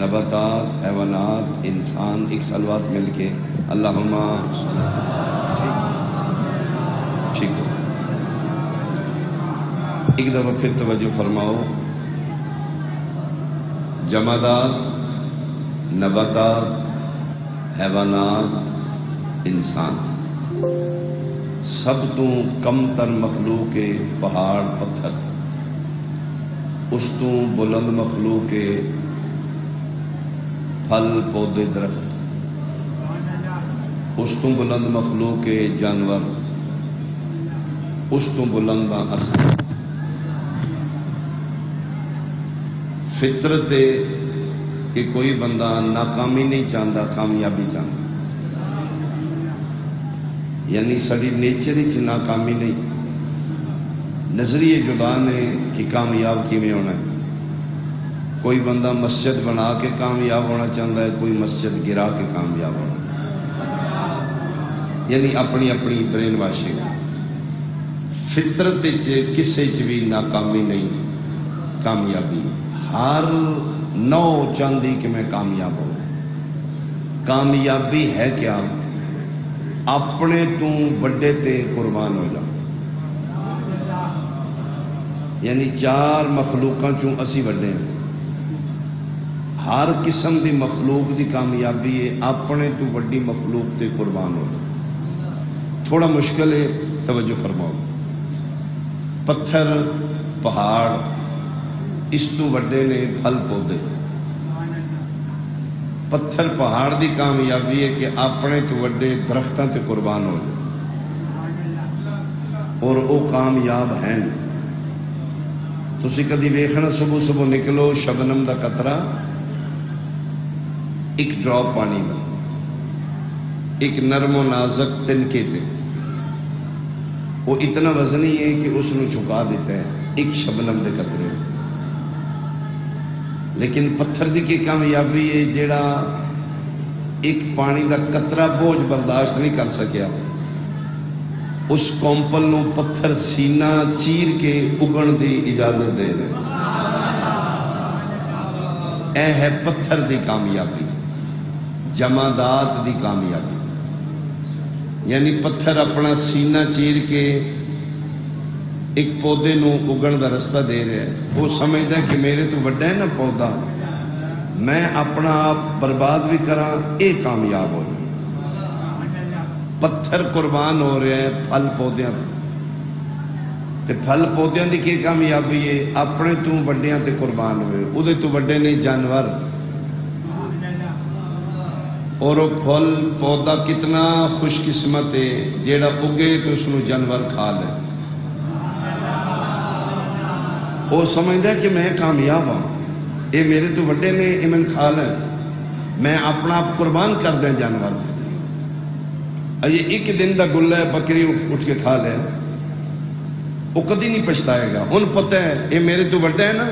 نباتات، حیوانات، انسان، ایک صلوات مل کے اللہم ٹھیک ہو۔ ایک دفعہ پھر توجہ فرماؤ، جمادات، نباتات، حیوانات، انسان، سب تو کم تر مخلوق کے پہاڑ پتھر، اس تو بلند مخلوق کے پھل پودے درخت، اس تو بلند مخلوق کے جانور، اس تو بلند اصل فطرت ہے کہ کوئی بندہ ناکامی نہیں چاہتا، کامیابی چاہتا، یعنی ساری نیچر ہی ناکامی نہیں، نظریے جدا نے کہ کامیاب کیویں ہونا ہے۔ کوئی بندہ مسجد بنا کے کامیاب ہونا چاہتا ہے، کوئی مسجد گرا کے کامیاب ہونا، یعنی اپنی اپنی برین واشنگ۔ فطرت کسے بھی ناکامی نہیں، کامیابی۔ ہر نو چاندی کہ میں کامیاب ہوں۔ کامیابی ہے کیا؟ اپنے تو بڑے تے قربان ہو جا، یعنی چار مخلوقاں چوں اسی بڑے ہیں۔ ہر قسم دی مخلوق دی کامیابی ہے اپنے تو بڑی مخلوق تے قربان ہو جا۔ تھوڑا مشکل ہے، توجہ فرماؤ۔ پتھر، پہاڑ، اس تو بڑے نے پھل پودے۔ پتھر پہاڑ دی کامیابی ہے کہ اپنے تو بڑے درختاں تے قربان ہو جائے، اور وہ کامیاب ہیں۔ تسی کدی ویکھنا صبح صبح نکلو، شبنم دا قطرہ ایک ڈراپ پانی دا، ایک نرم و نازک تنکے تے، وہ اتنا وزنی ہے کہ اس نو جھکا دیتا ہے ایک شبنم دے قطرے۔ لیکن پتھر دی کی کامیابی ہے جیڑا ایک پانی دا قطرہ بوجھ برداشت نہیں کر سکیا، اس کومپل نو پتھر سینہ چیر کے اگن دی اجازت دے دے۔ اے ہے پتھر دی کامیابی، جمادات دی کامیابی، یعنی پتھر اپنا سینہ چیر کے ایک پودے نو اگن دا رستہ دے رہے ہیں۔ وہ سمجھتا ہے کہ میرے تو بڑا ہے نا پودا، میں اپنا آپ برباد بھی کراں، اے کامیاب ہو رہا۔ پتھر قربان ہو رہے ہیں پھل پودیاں تے، پھل پودیاں دی کی کامیابی ہے اپنے تو بڑیاں تے قربان ہوئے، ادھے تو بڑے نے جانور، اور وہ پھل پودا کتنا خوش قسمت ہے جیڑا اگے تو اس نو جانور کھا لے۔ وہ سمجھتا ہے کہ میں کامیاب ہوں، یہ میرے تو بڑے نے، یہ میں کھا لیں، میں اپنا آپ قربان کر دیں جانور۔ یہ ایک دن دا گلہ ہے، بکری اٹھ کے کھا لے، وہ کدی نہیں پچھتائے گا۔ ان پتہ ہے یہ میرے تو بڑے ہے نا،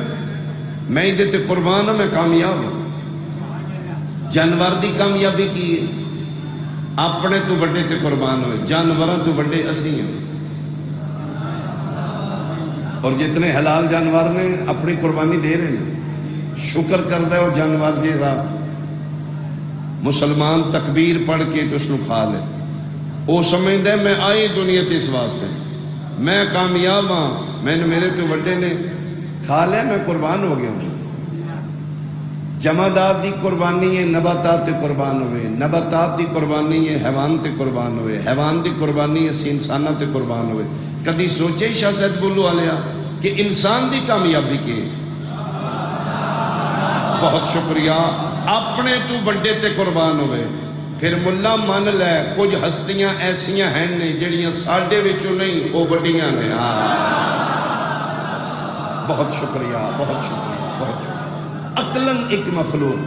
میں ادھے تے قربان ہوں، میں کامیاب ہوں۔ جانور دی کامیابی کی ہے اپنے تو بڑے تے قربان ہوئے، جانوراں تو بڑے اسی ہیں۔ اور جتنے حلال جانور نے اپنی قربانی دے رہے ہیں، شکر کرتا ہے وہ جانور جیسا مسلمان تکبیر پڑھ کے تو اس نو کھا لے، وہ سمجھتا ہے میں آئی دنیا تے اس واسطے، میں کامیاب ہاں، میں نے میرے تو بڑے نے کھا لیا، میں قربان ہو گیا ہوں۔ جمادات دی قربانی ہے نباتات تے قربان ہوئے، نباتات دی قربانی ہے حیوان تے قربان ہوئے، حیوان دی قربانی ہے انسانہ تے قربان ہوئے۔ کدی سوچے شاہ سید بولو والیا کہ انسان دی کامیابی کے؟ بہت شکریہ، اپنے تو بڑے تے قربان ہوئے۔ پھر ملا من لے کچھ ہستیاں ایسیاں ہیں نہیں جڑیاں ساڈے وچوں نہیں، وہ بڑیاں نے۔ بہت شکریہ، بہت شکریہ، بہت شکریہ۔ عقلاً ایک مخلوق،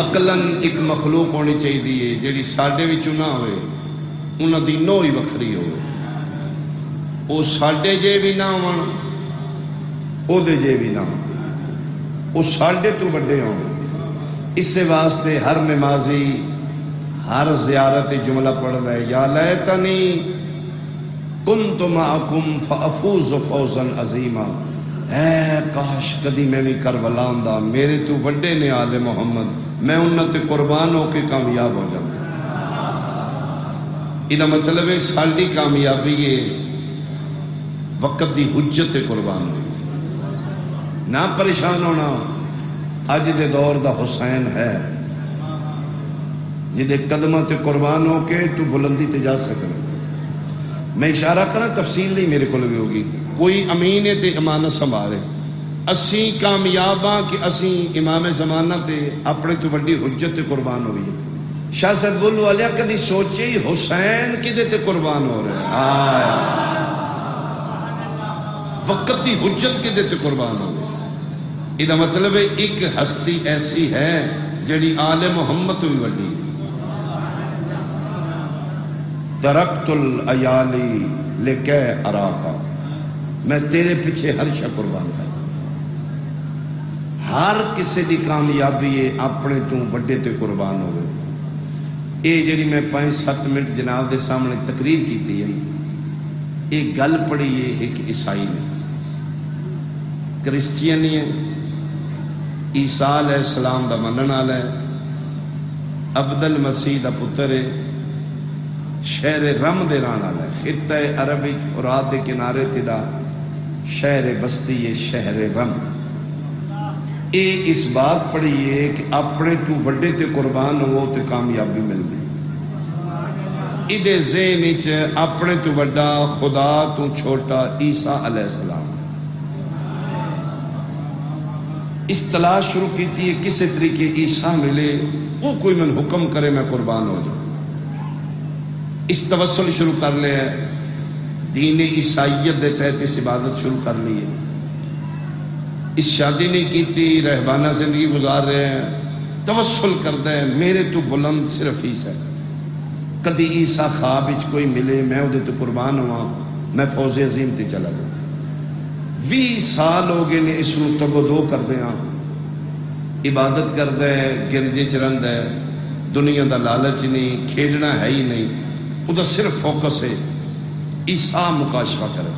عقلاً ایک مخلوق ہونی چاہیے جیڑی ساڈے وچوں نہ ہوئے، انہاں دی نوع ہی وکھری ہوئے، وہ ساڈے جے بھی نہ ہون، او دے جے بھی نہ ہون، وہ ساڈے تو بڑے ہون۔ اس سے واسطے ہر نمازی ہر زیارت جملہ پڑھ رہے، یا لیتنی کنت معکم فافوز فوزا عظیما، اے کاش کدی میں بھی کربلا ہوندا، میرے تو وڈے نے آل محمد، میں انہاں تے قربان ہو کے کامیاب ہو جاؤں۔ یہ مطلب ہے ساری کامیابی ہے وقت دی حجت تے قربان ہوئی، نہ پریشان ہونا۔ اج دے دور دا حسین ہے جدے قدمہ تے قربان ہو کے تو بلندی تے جا سکے۔ میں اشارہ کرنا، تفصیل نہیں میرے کو بھی ہوگی، کوئی امین ہے تے امانت سنبھالے۔ اسی کامیاب ہاں کہ اسی امام زمانہ تے اپنے تو بڑی حجت تے قربان ہوئی ہے۔ شاہ سید بولو والے کدی سوچے ہی حسین کدے تے قربان ہو رہے ہیں، وقت کی حجت کدے تے قربان ہو رہے ہیں۔ یہ مطلب ہے ایک ہستی ایسی ہے جڑی آل محمد تو بھی بڑی۔ ترکت الایالی لکے اراکا، میں تیرے پیچھے ہر شے قربان تھا۔ ہر کسی دی کامیابی ہے اپنے تو بڑے تے قربان ہوئے۔ یہ جڑی میں 5-7 منٹ جناب دے سامنے تقریر کی ہے، یہ گل پڑھی ہے ایک عیسائی نے، کرسچین ہے، عیسیٰ علیہ السلام دا منن والا ہے، عبد المسیح دا پتر ہے، شہر رم دے رہن والا ہے، خطہ عربی فرات دے کنارے تے دا شہر بستی ہے، شہر رم۔ اے اس بات پڑھی ہے کہ اپنے تو بڑے تے قربان ہو تے کامیابی مل گئی۔ ادھے ذہن وچ اپنے تو بڑا خدا تو چھوٹا عیسیٰ علیہ السلام۔ اس تلاش شروع کیتی ہے کسی طریقے عیسیٰ ملے، وہ کوئی من حکم کرے میں قربان ہو جاؤں۔ اس توسل شروع کر لیا ہے، دین عیسائیت دے تحت اس عبادت شروع کر لی ہے۔ اس شادی نہیں کیتی، رہبانہ زندگی گزار رہے ہیں، توسل کرتا ہے میرے تو بلند صرف عیسیٰ ہے۔ کدی عیسیٰ خواب وچ کوئی ملے میں وہ تو قربان ہوا، میں فوز عظیم تے چلا جاؤں۔ 20 سال ہو گئے نے اس نو تگو دو کردے ہاں، عبادت کردا ہے، گرجے چ رہندا ہے، دنیا دا لالچ نہیں، کھیڈنا ہے ہی نہیں، وہ دا صرف فوکس ہے عیسیٰ مکاشفہ کرے۔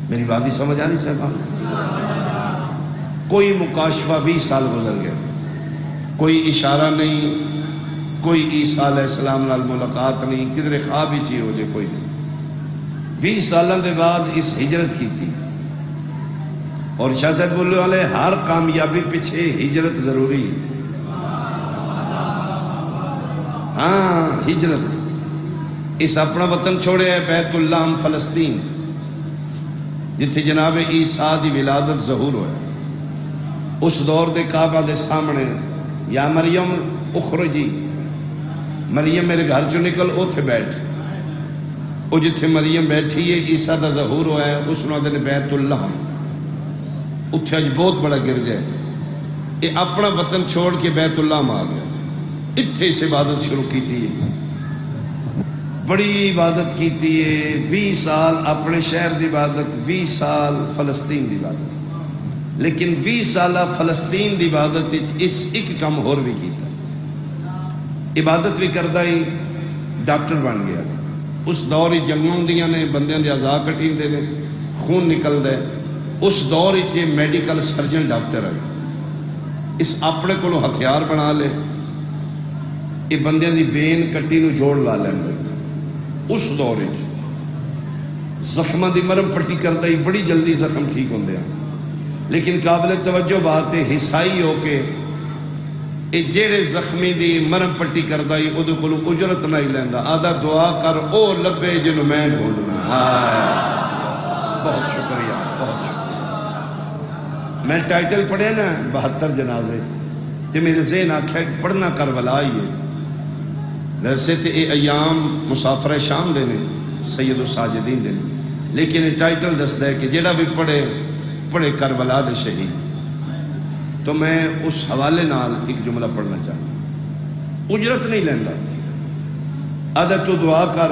میری بات ہی سمجھ آ رہی صاحب؟ کوئی مکاشفہ 20 سال گزر گیا، کوئی اشارہ نہیں، کوئی عیسیٰ علیہ السلام نال ملاقات نہیں، کدھر خواب ہی چی ہو جائے کوئی نہیں۔ 20 سالوں کے بعد اس ہجرت کی تھی، اور شاہ صاحب بولے والے ہر کامیابی پیچھے ہجرت ضروری ہے۔ ہاں ہجرت، اس اپنا وطن چھوڑے ہے بیت اللہ فلسطین، جتھے جناب عیسیٰ دی ولادت ظہور ہوئے۔ اس دور دے کعبہ دے سامنے، یا مریم اخرجی، مریم میرے گھر چو نکل، اوتھے بیٹھ، او جتھے مریم بیٹھی ہے عیسیٰ دا ظہور ہوا ہے، اس نے آدھے بیت اللہ، اتھے اج بہت بڑا گرجا ہے۔ یہ اپنا وطن چھوڑ کے بیت اللہ میں آ گیا، اتھے اس عبادت شروع کی تھی، بڑی عبادت کی تھی، 20 سال اپنے شہر دی عبادت، 20 سال فلسطین دی عبادت۔ لیکن 20 سالہ فلسطین دی عبادت اس ایک کم ہور بھی کیتا، عبادت بھی کردہ ہی ڈاکٹر بن گیا۔ اس دور ہی جنگوں ہوندیاں نے، بندیاں دے اعضاء کٹیندے نے، خون نکلدا ہے، اس دور ہی میڈیکل سرجن ڈاکٹر ہے، اس اپنے کو ہتھیار بنا لے، یہ بندیاں دی وین کٹی نو جوڑ لا لیندے۔ اس دور ہی زخماں دی مرم پٹی کردہ ہی بڑی جلدی زخم ٹھیک ہوندے ہیں۔ لیکن قابل توجہ بات ہے، حسائی ہو کے اے جیڑے زخمی دی مرم پٹی کردہ ہی او دے کولوں اجرت نہیں لیندا، آدھا دعا کر او لبے جنوں میں ڈھونڈنا۔ بہت شکریہ، بہت شکریہ۔ میں ٹائٹل پڑھے نا 72 جنازے، تے میرے ذہن آکھیا کہ پڑھنا کربلا ہی ہے۔ ویسے تے اے ایام مسافر شام دے نے، سید الساجدین دے نے، لیکن یہ ٹائٹل دستا ہے کہ جیڑا بھی پڑھے کربلا دے شہید۔ تو میں اس حوالے نال ایک جملہ پڑھنا چاہتا، اجرت نہیں لیندہ، آدھا تو دعا کر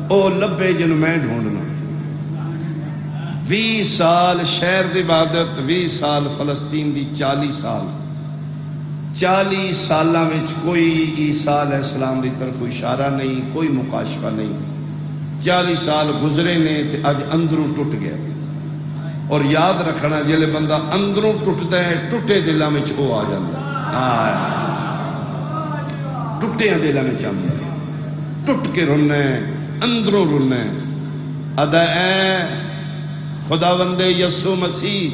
او لبے جنوں میں ڈھونڈنا۔ 20 سال شہر دی عبادت، 20 سال فلسطین دی، 40 سال، 40 سالاں وچ کوئی عیسیٰ علیہ السلام دی طرف اشارہ نہیں، کوئی مکاشفہ نہیں۔ 40 سال گزرے نے تے اج اندروں ٹوٹ گیا، اور یاد رکھنا جلے بندہ اندروں ٹوٹتا ہے ٹوٹے دلاں میں وہ آ جاتا ٹوٹے دلاں میں چاہتا ہے ٹوٹ کے رونا ہے اندروں رونا ہے ادا اے خداوند یسوع مسیح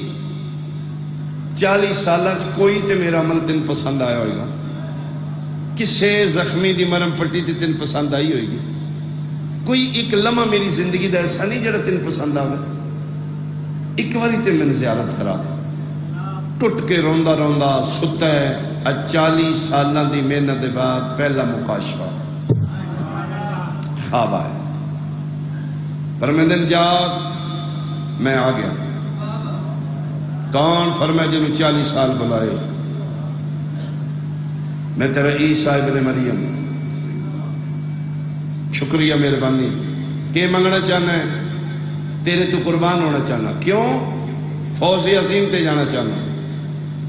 40 سالہ کوئی تے میرا عمل تین پسند آیا ہوئے گا کسے زخمی دی مرم پٹی تے تین پسند آئی ہوئے گی کوئی ایک لمحہ میری زندگی دا ایسا نہیں جڑا تین پسند آوے ایک واری تے میں نے زیارت کرا ٹوٹ کے روندہ روندہ ستا ہے 40 سالہ دی محنت دے بعد پہلا مکاشفہ خواب آئے فرمیدن جاگ میں آ گیا کون فرمائے جنہوں 40 سال بلائے میں تیرا عیسیٰ ابن مریم شکریہ مہربانی کہ منگنا چاہنا ہے تیرے تو قربان ہونا چاہنا کیوں فوز عظیم تے جانا چاہنا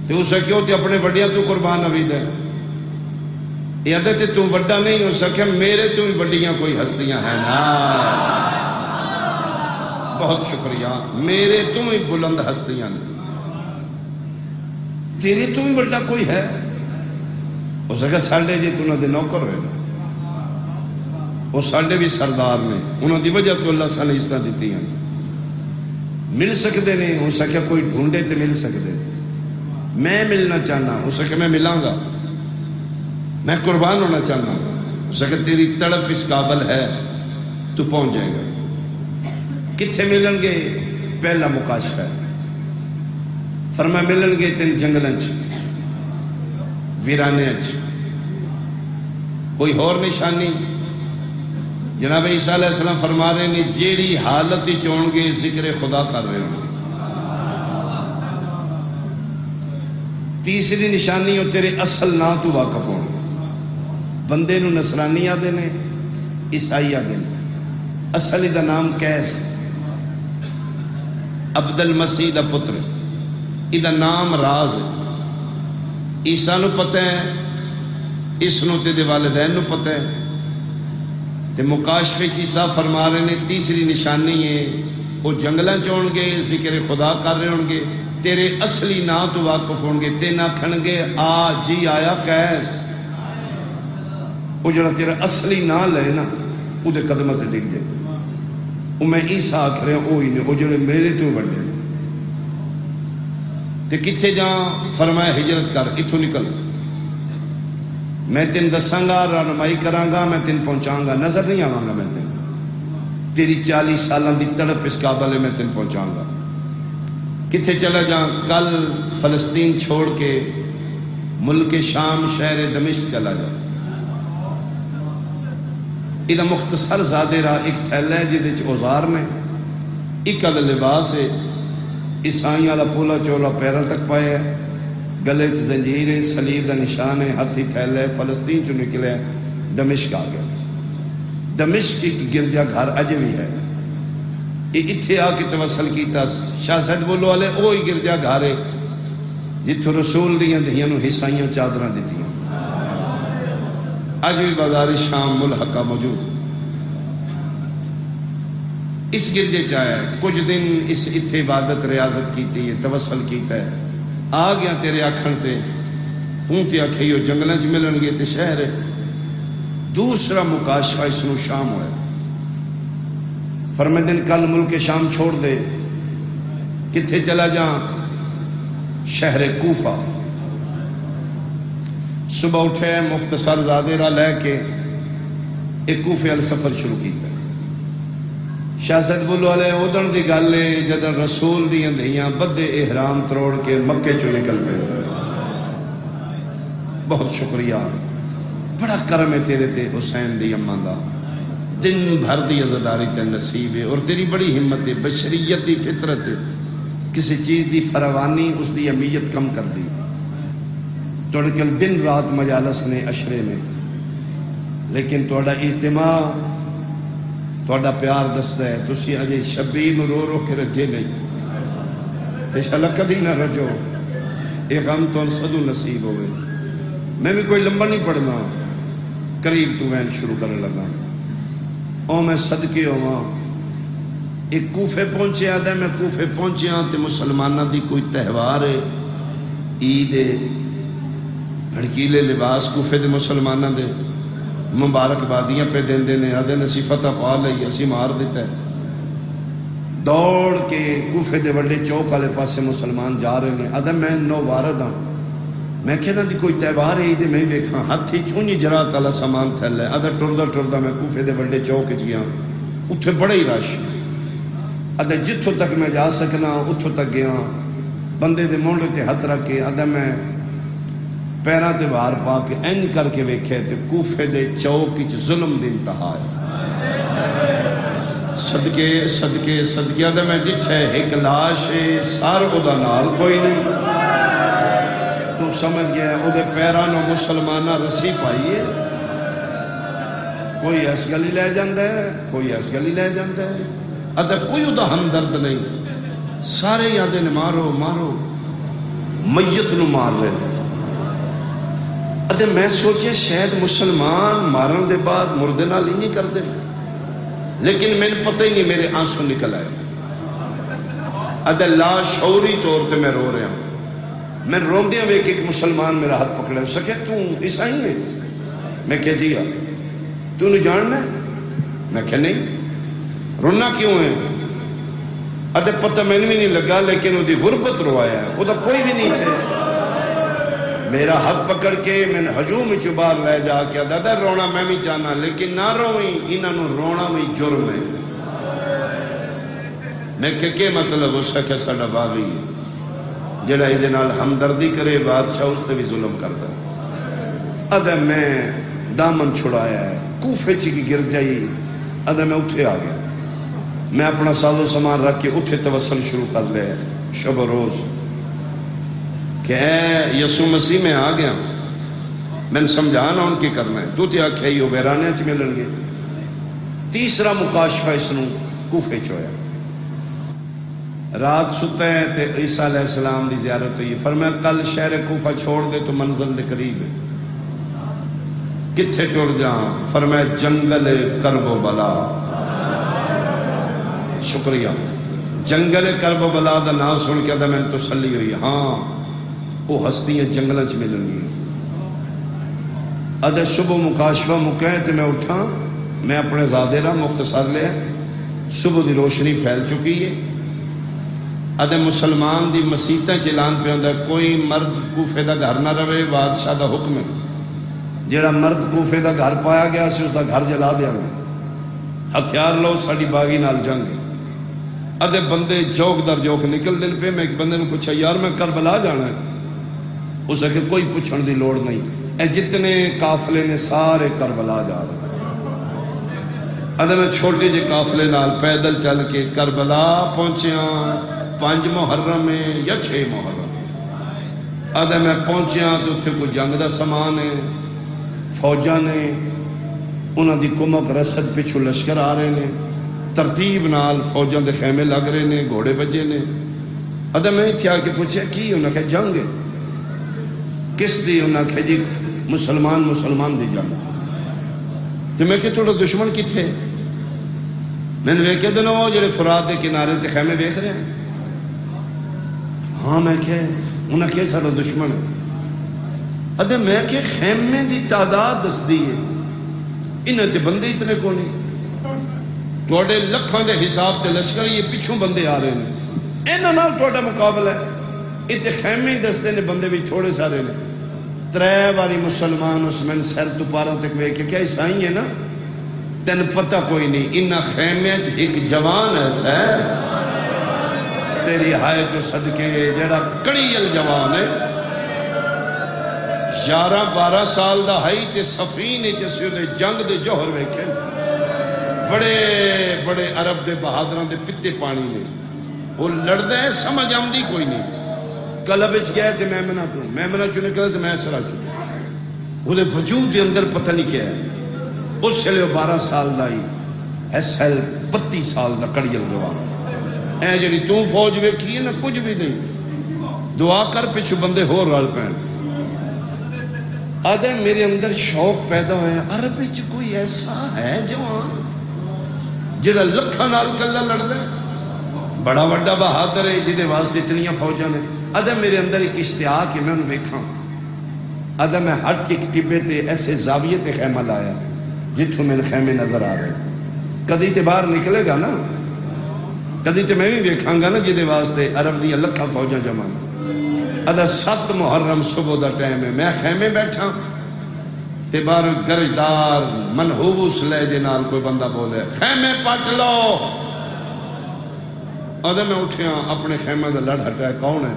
تو اسے کیوں تے اپنے بڑیاں تو قربان عبید ہے یہ تے تو بڑا نہیں ہو سکے میرے تو ہی بڑیاں کوئی ہستیاں ہیں نا بہت شکریہ میرے تو ہی بلند ہستیاں نہیں تیرے تو ہی بڑا کوئی ہے ہو سکے ساڑھے جی تو انہوں دے نوکر ہوئے وہ ساڑھے بھی سردار نے انہوں دی وجہ تو اللہ سانے اس طرح دیتی ہیں مل سکتے نہیں ہو سکے کوئی ڈھونڈے تے مل سکتے میں ملنا چاہنا ہو سکے میں ملاں گا میں قربان ہونا چاہنا ہو سکے تیری تڑپ اس قابل ہے تو پہنچ جائے گا کتھے ملن گے پہلا مکاشفہ ہے فرما ملن گے تین جنگلن ویرانے کوئی اور نشانی جناب عیسیٰ علیہ السلام فرما رہے ہیں جیڑی حالت ہی چون گے ذکر خدا کر رہے ہوں تیسری نشانی ہو تیرے اصل نا تو واقف ہوں بندے نو نصرانی آدھے نے عیسائی آدھے نے اصلی دا نام کیس عبد المسیح دا پتر ادھا نام راز ہے عیسیٰ نو پتہ ہے اس نو تے دے والدین نو پتہ ہے تے مکاشفے عیسیٰ فرما رہے ہیں تیسری نشانی ہے وہ جنگلاں چون گے ذکر خدا کر رہے ہوں گے تیرے اصلی نا تو واقف ہوں گے تے نہ کھن گے آ جی آیا کیس وہ جڑا تیرا اصلی نا لے نا وہ دے قدمہ تے ڈگ جائے وہ میں عیسیٰ آکھ رہے ہیں وہی نہیں وہ جڑے میرے تو بڑھے تے کتھے جہاں فرمایا ہجرت کر اتھو نکل میں تین دساں گا رہنمائی کراں گا میں تین پہنچاں گا نظر نہیں آواں گا میں تین تیری 40 سالہ دی تڑپ اس قابل ہے میں تین پہنچاں گا کتھے چلا جاں کل فلسطین چھوڑ کے ملک شام شہر دمشق چلا جا ادھا مختصر زادے راہ ایک تھیلہ ہے جدے چھ اوزار میں ایک ادھا لباس ہے عیسائیاں والا پولا چولا پیروں تک پائے گلے چ زنجیر ہے صلیب دا نشان ہے ہاتھی تھیلے فلسطین چ نکلے دمشق آ گیا دمشق ایک گرجا گھر اجے بھی ہے یہ اتھے آ کے توسل کیتا شاہ سید بولو والے وہی گرجا گھر ہے جتھوں رسول دیاں دہیاں نو عیسائیاں چادراں دتیاں اج بھی بازار شام ملحقہ موجود اس گرجے چاہے کچھ دن اس اتھے عبادت ریاضت کیتی ہے توسل کیتا ہے آ گیا تیرے آکھن تے ہوں تے آکھیو جنگلاں چ ملن گے تے شہر ہے دوسرا مکاشفہ اس نو شام ہوئے فرمیدن کل ملک شام چھوڑ دے کتھے چلا جاں شہر کوفہ صبح اٹھے مختصر زادے راہ لے کے ایک کوفے ال سفر شروع کیتا شاہ سید بولو والے ادن دی گل ہے جدن رسول دیاں دھیاں بدے احرام تروڑ کے مکے چوں نکل پے بہت شکریہ بڑا کرم ہے تیرے تے حسین دی اماں دا دن بھر دی عزاداری تے نصیب ہے اور تیری بڑی ہمت ہے بشریت دی فطرت ہے کسی چیز دی فراوانی اس دی اہمیت کم کر دی توڑ کل دن رات مجالس نے اشرے میں لیکن توڑا اجتماع توڑا پیار دستا ہے تسی اجے شبیر رو رو کے رجے نہیں تے شالا کدی نہ رجو ایک غم تو صدو نصیب ہوئے میں بھی کوئی لمبا نہیں پڑھنا قریب تو میں شروع کرنے لگا او میں صدقے ہوا ایک کوفے پہنچے آدھا میں کوفے پہنچیا تے مسلمانہ دی کوئی تہوار ہے، عید ہے، بھڑکیلے لباس کوفے دے مسلمانہ دے مبارکبادیاں پہ دین دینے آدھے اسی فتح پا لئی اسی مار دیتا ہے. دوڑ کے کوفے دے وڈے چوک والے پاسے مسلمان جا رہے ہیں. آدھا میں نو وارد ہوں، میں کہنا دی کوئی تہوار ہے عید میں ویکھاں ہاتھی چونی جرات والا سامان تھل ہے. آدھا ٹردا میں کوفے دے وڈے چوک وچ گیا، اتھے بڑا ہی رش. آدھا جتھوں تک میں جا سکنا اتھوں تک گیا، بندے دے مونڈے تے ہاتھ رکھ کے آدھا میں پیراں تے وار پا کے انج کر کے ویکھے تے کوفے دے چوک وچ ظلم دی انتہا ہے. صدقے صدقے صدقے آدھا میں ڈٹھے ایک لاش ہے، سار او دا نال کوئی نہیں. تو سمجھ گیا او دے پیراں نو مسلمانہ رسی پائی ہے. کوئی اس گلی لے جاندہ ہے، کوئی اس گلی لے جاندہ ہے. ادھر کوئی ادھا ہمدرد نہیں، سارے یادیں مارو مارو، میت نو مار رہے. ادھر میں سوچے شاید مسلمان مارن دے بعد مردے نال ہی نہیں کر دے، لیکن میں نے پتہ ہی نہیں میرے آنسو نکل آئے. ادھر لا شعوری طور تے میں رو رہا ہوں. میں روندے ہوئے کہ ایک مسلمان میرا ہاتھ پکڑے ہو سکے تو عیسائی ہے؟ میں کہہ جی تو نہیں جاننا ہے؟ میں کہہ نہیں. رونا کیوں ہے؟ ادھے پتہ میں نے بھی نہیں لگا، لیکن وہ دی غربت روایا ہے، وہ تو کوئی بھی نہیں تھے. میرا ہاتھ پکڑ کے میں نے ہجوم چبار لے جا کے دادا رونا میں بھی چاہنا، لیکن نہ روئیں، انہوں رونا بھی جرم ہے. میں کہ مطلب ہو سکے ساڑا باغی ہے جڑا ایدے نال ہمدردی کرے بادشاہ اس نے بھی ظلم کرتا. ادھے میں دامن چھڑایا ہے، کوفے چکی گر جائی. ادھے میں اتھے آ گیا، میں اپنا ساز و سامان رکھ کے اتھے توسل شروع کر لے شب و روز کہ اے یسوع مسیح میں آ گیا. میں نے سمجھانا ان کی کرنا ہے. تو تے آکھے یہ ویرانے چ ملن گے. تیسرا مکاشفہ اس نو کوفے چویا. رات ستا ہے تے عیسیٰ علیہ السلام دی زیارت ہوئی. فرمایا کل شہر کوفہ چھوڑ دے تو منزل دے قریب ہے. کتھے ٹر جاں؟ فرمایا جنگل کرب و بلا. شکریہ. جنگل کرب و بلا دا نام سن کے دا میں نے تسلی ہوئی. ہاں وہ ہستیاں جنگلاں چ ملن گی. ادھے صبح مکاشفہ مکہ تے میں اٹھا، میں اپنے زادے را مختصر لے. صبح دی روشنی پھیل چکی ہے. ادھے مسلمان دی مسیتیں چلان پہ ہوندہ کوئی مرد کوفے دا گھر نہ رہے، بادشاہ دا حکم ہے. جیڑا مرد کوفے دا گھر پایا گیا سی اس دا گھر جلا دیا گیا. ہتھیار لو ساڑی باغی نال جنگ. ادھے بندے جوک در جوک نکل دن پہ. میں ایک بندے نے پوچھا یار میں کربلا جانا ہے. اس نے کہ کوئی پوچھن دی لوڑ نہیں، اے جتنے قافلے نے سارے کربلا جا رہے. ادھے میں چھوٹے جے قافلے نال پیدل چل کے کربلا پہنچیاں. 5 محرم ہے یا 6 محرم. ادھے میں پہنچیاں تو اتھے کوئی جنگ دا سامان ہے. فوجاں نے انہاں دی کمک رسد پچھو لشکر آ رہے ہیں. ترتیب نال فوجاں دے خیمے لگ رہے ہیں، گھوڑے بجے نے. ادھے میں تھی آ کے پوچھے کی؟ انہاں کہا جنگ ہے. کس دی؟ انہاں کہا جی مسلمان دی جنگ. تو میں کہ تھوڑا دشمن کتھے؟ میں نے ویکھے دنو جڑے فرات دے کنارے تے خیمے دیکھ رہے ہیں. ہاں میں کہ انہاں کہ سارا دشمن ہے. ادھے میں کہ خیمے دی تعداد دس دی ہے، انہیں تے بندے اتنے کو نہیں. توڑے لکھاں دے حساب تے لشکر یہ پچھوں بندے آ رہے ہیں. انہاں نال توڑا مقابلہ ہے. اتنے خیمے دستے نے بندے بھی تھوڑے سارے نے. 3 باری مسلمان اس میں سر تو پاروں تک وے کہ کیا عیسائی ہے نا؟ تین پتہ کوئی نہیں. انہاں خیمے ایک جوان ایسا ہے تیری ہائے تو صدقے جڑا کڑیل جوان ہے. 11-12 سال دا ہائی تے سفینے جیسے دے جنگ دے جوہر ویکھے. بڑے بڑے عرب دے بہادران دے پتے پانی نے. وہ لڑدے ہیں سمجھ آمدی کوئی نہیں. کلب اچ گئے تے میمنہ چنے کرے تے میں سرا چنے. وہ دے وجود دے اندر پتہ نہیں کیا ہے. اس سے لئے 12 سال دائی ایس ایل 32 سال دا کڑیل جوان. اے جنی تو فوج ویکھی ہے نا کچھ بھی نہیں. دعا کر پچھو بندے ہو رال پہن. آدھے میرے اندر شوق پیدا ہویا عرب وچ کوئی ایسا ہے جوان جڑا لکھاں نال کلا لڑدا ہے بڑا وڈا بہادر ہے جہدے واسطے اتنی فوجاں نے. ادا میرے اندر ایک اشتیاق ہے میں انہوں ویکھاں. ادا میں ہٹ کے ایک ٹبے تے ایسے زاویے تے خیمہ لایا جتوں میرے خیمے نظر آ رہے. کدی تے باہر نکلے گا نا, کدی تے میں بھی ویکھاں گا نا جہدے واسطے عرب دیاں لکھاں فوجاں جمع. ادا 7 محرم صبح دا ٹائم ہے, میں خیمے بیٹھا تے باہر گرجدار منحوس لہجے نال کوئی بندہ بولے خیمے پٹ لو. ادا میں اٹھیا اپنے خیمے دا لڑ ہٹایا کون ہے.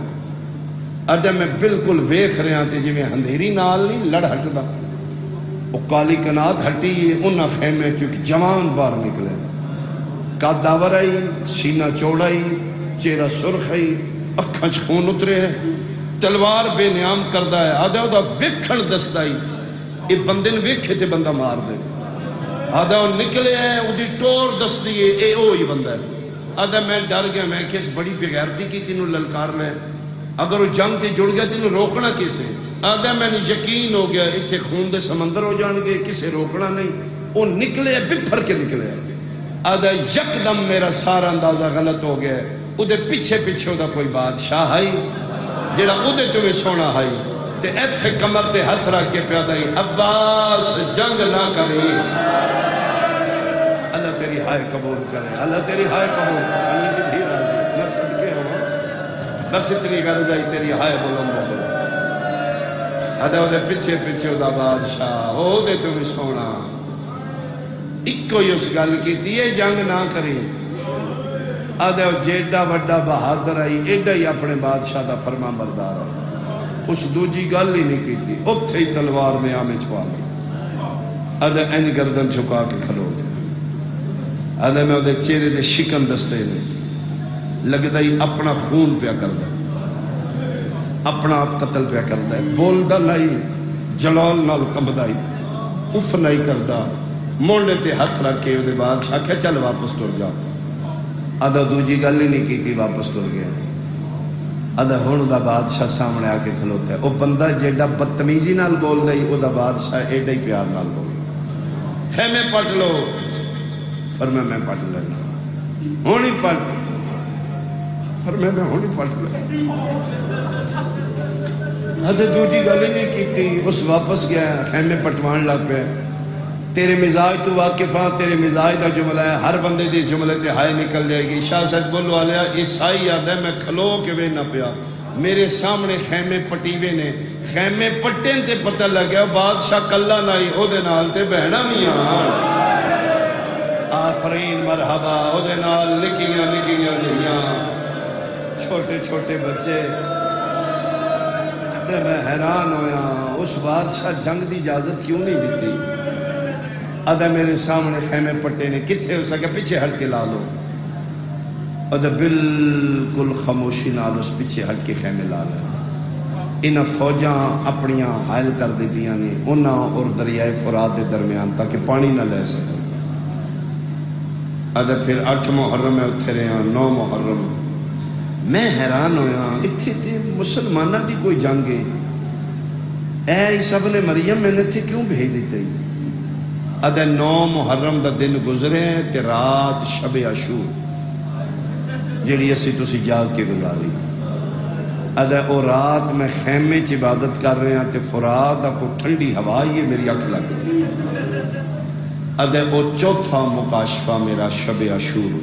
ادا میں بالکل ویکھ رہا تے جویں اندھیری نال نہیں لڑ ہٹدا. وہ کالی کنات ہٹی ہے انہاں خیمے چ جوان باہر نکلے, قد آور آئی, سینہ چوڑا ہی, چہرہ سرخ ہے, اکھاں چ خون اترے ہے, تلوار بے نیام کردا ہے. آدھا دا ویکھن دسدا ہی اے بندے نے ویکھے تے بندہ مار دے. آدھا وہ نکلے ہے اودی ٹور دسدی ہے اے وہی بندہ ہے. آدھا میں ڈر گیا, میں کہ بڑی بغیرتی کی تینوں للکار لے, اگر وہ جنگ تے جڑ گیا تینوں روکنا کیسے. آدھا میں نے یقین ہو گیا اتنے خون دے سمندر ہو جان گے, کسے روکنا نہیں. وہ نکلے بپھر کے نکلے. آدھا یکدم میرا سارا اندازہ غلط ہو گیا. ادھے پیچھے پیچھے دا کوئی بادشاہ آئی جڑا ادھے تمہیں سونا آئی تے ایتھے کمر تے ہاتھ رکھ کے پیادا ہی عباس جنگ نہ کری. اللہ تیری ہائے قبول کرے, اللہ تیری ہائے قبول کرے. میں صدقے ہوں بس اتنی غرض آئی تیری ہائے بلند ہو. آدھا ادھے پیچھے پیچھے دا بادشاہ ادھے تمہیں سونا ایک کوئی اس گل کی تھی یہ جنگ نہ کری. آدھے جیڈا وڈا بہادر آئی ایڈا ہی اپنے بادشاہ دا فرما بردار ہے. اس دوجی گل ہی نہیں کی تھی, اتھے ہی تلوار میں آمیں چھپا لی. آدھے این گردن چھکا کے کھلو گیا. آدھے میں ادھے چہرے دے شکن دستے نے لگتا ہی اپنا خون پیا کردا, اپنا آپ قتل پیا کردا ہے. بولدا نہیں, جلال نال کمبدا ہی, اف نہیں کردا. موڑے تے ہاتھ رکھ کے ادھے بادشاہ کہ چل واپس ٹر جا. آدھا دوجی گل ہی نہیں کی تھی, واپس ٹر گیا. آدھا ہن دا بادشاہ سامنے آ کے کھلوتا ہے. وہ بندہ جیڈا بدتمیزی نال بول رہی وہ دا بادشاہ ایڈا ہی پیار نال بول. خیمے پٹ لو. فرمایا میں پٹ لینا, ہوں ہی پٹ. فرمایا میں ہوں ہی پٹ لینا. آدھا دوجی گل ہی نہیں کی تھی, اس واپس گیا خیمے پٹوان لگ پہ. تیرے مزاج تو واقف ہاں, تیرے مزاج کا جملہ ہے, ہر بندے دی جملے تے ہائے نکل جائے گی. شاہ سید بولو والیا عیسائی یاد ہے میں کھلو کے وے نہ پیا, میرے سامنے خیمے پٹیوے نے, خیمے پٹے تے پتہ لگ گیا بادشاہ کلا نائی او دے نال تے بہنا میاں. آفرین مرحبا او دے نال نکیاں نکیاں جیاں چھوٹے چھوٹے بچے. میں حیران ہویا اس بادشاہ جنگ دی اجازت کیوں نہیں دیتی. آدھا میرے سامنے خیمے پٹے نے, کتھے ہو سکے پیچھے ہٹ کے لا لو. آدھا بالکل خاموشی نال اس پیچھے ہٹ کے خیمے لا لے. انہاں فوجاں اپنیاں حائل کر دیتیاں نے انہاں اور دریائے فرات دے درمیان تاکہ پانی نہ لے سکے. آدھا پھر 8 محرم میں اتھے رہے ہیں, 9 محرم. میں حیران ہویا اتھے تھے مسلمانہ دی کوئی جنگ ہے, اے عیسیٰ ابن مریم میں نے تھے کیوں بھیج دیتے ہی. ادھے 9 محرم دا دن گزرے تے رات شب عاشور جیڑی اسی تسی جاگ کے گزاری. ادھے او رات میں خیمے چ عبادت کر رہے ہیں تے فرات دا کو ٹھنڈی ہوا یہ میری اکھ لگ گئی. ادھے او چوتھا مکاشفہ میرا شب عاشور,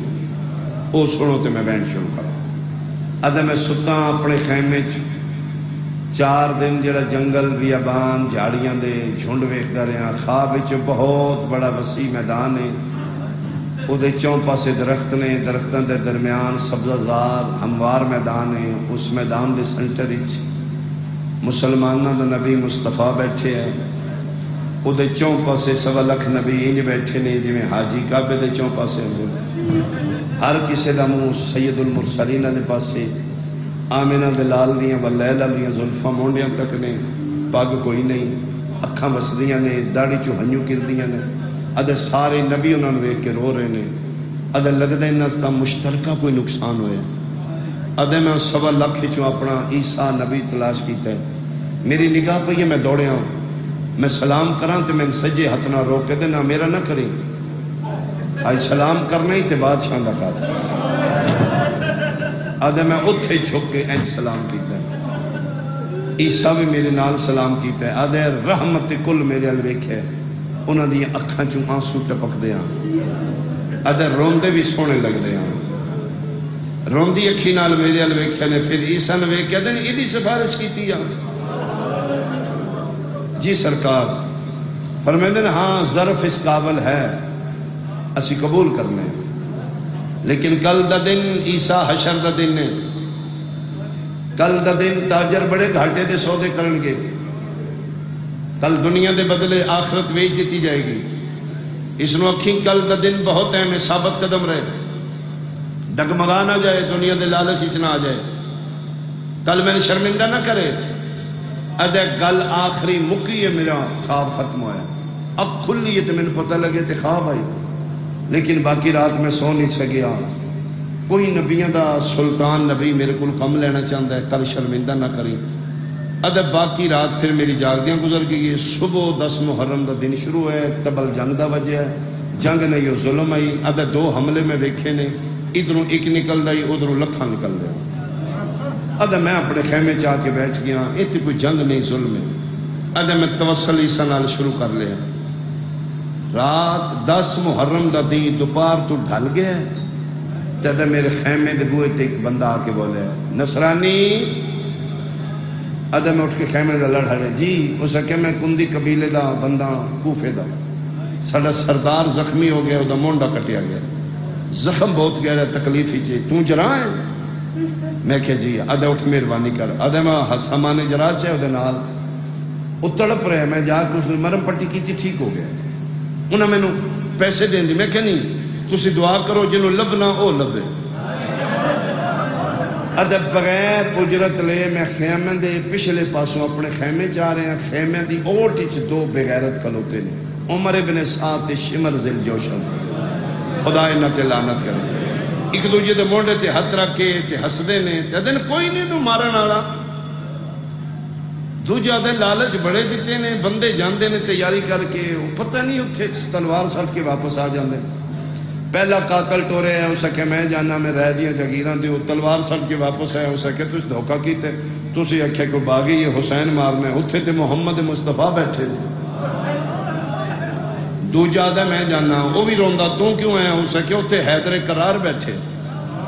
او سنو تے میں بین شروع کروں. ادھے میں ستا اپنے خیمے چ 4 دن جڑا جنگل بیابان جھاڑیاں دے جھنڈ ویکھدا رہا. خواب وچ بہت بڑا وسیع میدان ہے, او دے چوں پاسے درخت نے, درختاں دے درمیان سبزہ ہموار میدان ہے. اس میدان دے سینٹر وچ مسلماناں دا نبی مصطفیٰ بیٹھے ہیں. او دے چوں پاسے 1.25 لاکھ نبی انج بیٹھے نے جویں حاجی کعبے دے چوں پاسے ہوندے. ہر کسے دا منہ سید المرسلین والے پاسے, آمینہ دلال دیاں ولیل علیاں زلفاں مونڈیاں تک نے, پاگ کوئی نہیں, اکھاں وسدیاں نے, داڑھی چو ہنجو کردیاں نے. ادھے سارے نبی انہوں نے ویکھ کے رو رہے نے. ادھے لگدا انہاں ستا مشترکہ کوئی نقصان ہوئے. ادھے میں 1.25 لاکھ چوں اپنا عیسیٰ نبی تلاش کیتا ہے. میری نگاہ پہ یہ میں دوڑے ہوں, میں سلام کراں تے میں سجے ہاتھ نہ روک کے دینا میرا نہ کریں. آج سلام کرنا ہی تے بادشاہ دا کر آدھے میں اتھے چھک کے اینج سلام کیتا ہے عیسیٰ بھی میرے نال سلام کیتا ہے آدھے رحمت کل میرے الویکھ ہے انہاں دی اکھاں چوں آنسو ٹپک دے ہیں آدھے روندے بھی سونے لگ دے ہیں روندی اکھی نال میرے الویکھے نے پھر عیسیٰ نے ویکھ کہتے ہیں ایدی سفارش کیتی ہے جی سرکار فرمائے ہیں ہاں ظرف اس قابل ہے اسی قبول کرنے لیکن کل دا دن عیسیٰ حشر دا دن نے کل دا دن تاجر بڑے گھاٹے دے سودے کرن گے کل دنیا دے بدلے آخرت ویچ دیتی جائے گی اس نو اکھیں کل دا دن بہت اہم ہے ثابت قدم رہے ڈگمگا نہ جائے دنیا دے لالچ اس نہ آ جائے کل میں نے شرمندہ نہ کرے ادھے گل آخری مکی ہے میرا خواب ختم ہوا ہے اب کھلی ہے تو میں نے پتہ لگے تے خواب آئی لیکن باقی رات میں سو نہیں سکیا کوئی نبیوں دا سلطان نبی میرے کو کم لینا چاہتا ہے کل شرمندہ نہ کری ادھے باقی رات پھر میری جاگدیاں گزر گئی صبح 10 محرم دا دن شروع ہے تبل جنگ دا وجہ ہے جنگ نہیں وہ ظلم آئی ادھے 2 حملے میں ویکھے نے ادھروں ایک نکل دائی ادھروں لکھاں نکل دے ادھے میں اپنے خیمے چاہ کے بیٹھ گیا اتنی کوئی جنگ نہیں ظلم ہے ادھے میں توسل عیسیٰ نال شروع کر لیا رات 10 محرم دا دن دوپہر تو ڈھل گیا تے میرے خیمے دے بوئے تے ایک بندہ آ کے بولے نصرانی ادھے میں اٹھ کے خیمے دا لڑ ہڑے جی اسے کہ میں کندی قبیلے دا بندہ کوفے دا ساڈا سردار زخمی ہو گیا دا مونڈا کٹیا گیا زخم بہت گہرا تکلیف ہی چاہیے تو جرا ہے میں کہ جی ادھے اٹھ مہربانی کر ادھے میں سامان جرا چاہے ادھے نال وہ تڑپ رہے میں جا کے اس نے مرم پٹی کی تھی ٹھیک ہو گیا انہوں نے میں پیسے دیں دی میں کہ نہیں تسی دعا کرو جنہوں لبنا او لبے ادھے بغیر اجرت لے میں خیمے دے پچھلے پاسوں اپنے خیمے چاہ رہے ہیں خیمے دی اوٹ اچ 2 بغیرت کلوتے نے عمر ابن سعد تے شمر ذل جوشن خدا انہاں تے لعنت کرے ایک دوجے دے مونڈے تے ہاتھ رکھ کے تے ہسدے نے تے دن کوئی نہیں نو مارن والا دوجا دے لالچ بڑے دیتے نے بندے جاندے نے تیاری کر کے پتہ نہیں اتھے تلوار سٹ کے واپس آ جاندے پہلا قاتل ٹورے ہے اسے کہ میں جانا میں رہ دیا جگیران دیو تلوار سٹ کے واپس ہے اسے کہ تُس دھوکہ کیتے تُسی اکھے کو باغی یہ حسین مارنے اتھے تے محمد مصطفیٰ بیٹھے دوجا دے میں جانا وہ بھی روندہ تو کیوں ہے اسے کہ اتھے حیدر قرار بیٹھے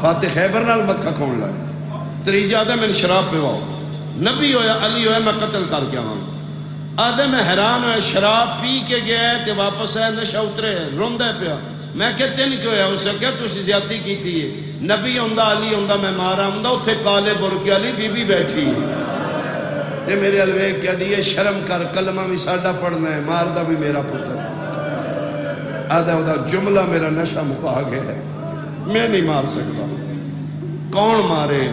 فاتح خیبر نال مکہ کھون لائے تریجا دے میں شراب پہ واؤ نبی ہویا علی ہویا میں قتل کر کے آؤں آدھے میں حیران ہویا شراب پی کے گیا تے واپس ہے نشہ اترے روندہ پیا میں کہ تین کیوں ہے اسے کہ تسی زیادتی کی تھی نبی ہوندہ علی ہوندہ میں مارا ہوندہ اتھے کالے برکی علی بی بی بیٹھی تے میرے الویک کہہ دیئے شرم کر کلمہ بھی ساڑھا پڑھنا ہے ماردہ بھی میرا پتر آدھا ہوتا جملہ میرا نشہ مکا گیا ہے میں نہیں مار سکتا کون مارے